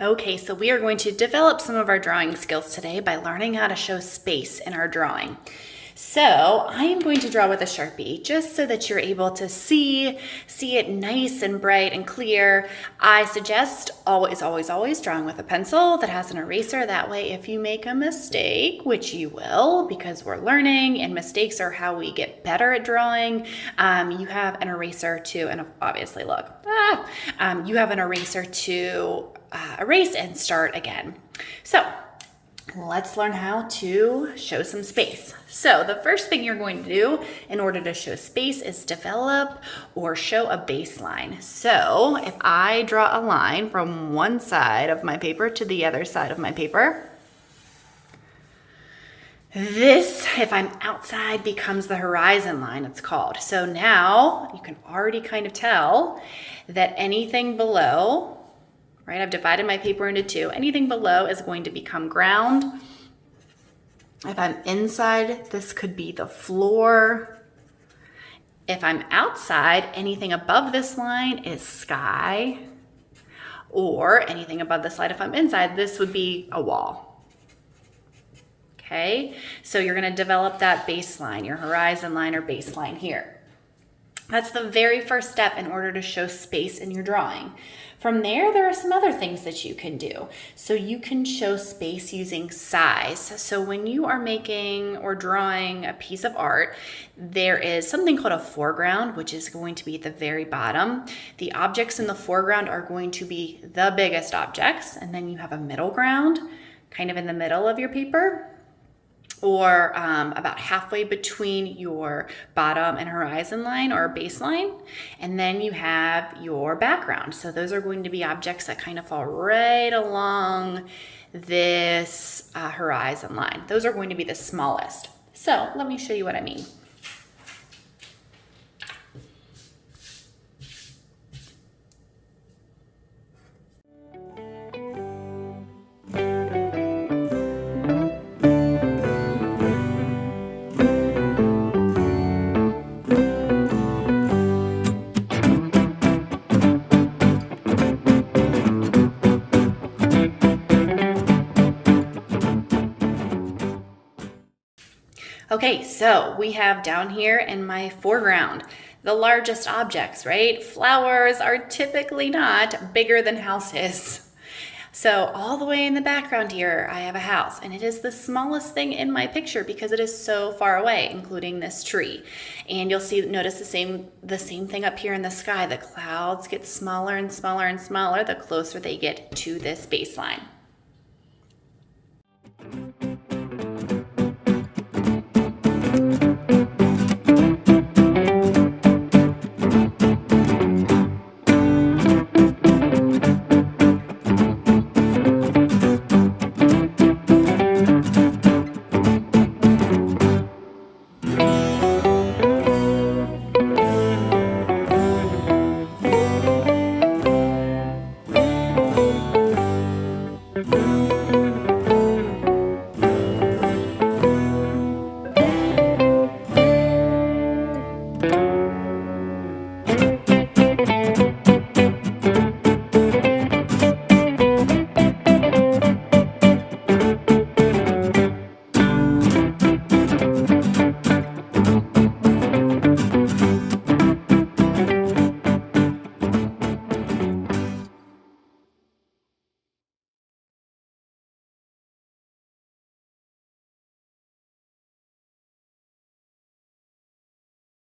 Okay, so we are going to develop some of our drawing skills today by learning how to show space in our drawing. So I am going to draw with a Sharpie just so that you're able to see it nice and bright and clear. I suggest always drawing with a pencil that has an eraser. That way if you make a mistake, which you will because we're learning and mistakes are how we get better at drawing, you have an eraser to, and obviously look, you have an eraser to erase and start again. So let's learn how to show some space. So the first thing you're going to do in order to show space is develop or show a baseline. So if I draw a line from one side of my paper to the other side of my paper, this, if I'm outside, becomes the horizon line, it's called. So now you can already kind of tell that anything below, right, I've divided my paper into two. Anything below is going to become ground. If I'm inside, this could be the floor. If I'm outside, anything above this line is sky. Or anything above this line, if I'm inside, this would be a wall. Okay, so you're going to develop that baseline, your horizon line or baseline here. That's the very first step in order to show space in your drawing. From there are some other things that you can do. So you can show space using size. So when you are making or drawing a piece of art, there is something called a foreground, which is going to be at the very bottom. The objects in the foreground are going to be the biggest objects, and then you have a middle ground, kind of in the middle of your paper, or about halfway between your bottom and horizon line or baseline. And then you have your background. So those are going to be objects that kind of fall right along this horizon line. Those are going to be the smallest. So let me show you what I mean. Okay, so we have down here in my foreground, the largest objects, right? Flowers are typically not bigger than houses. So all the way in the background here, I have a house, and it is the smallest thing in my picture because it is so far away, including this tree. And you'll notice the same thing up here in the sky. The clouds get smaller and smaller and smaller the closer they get to this baseline.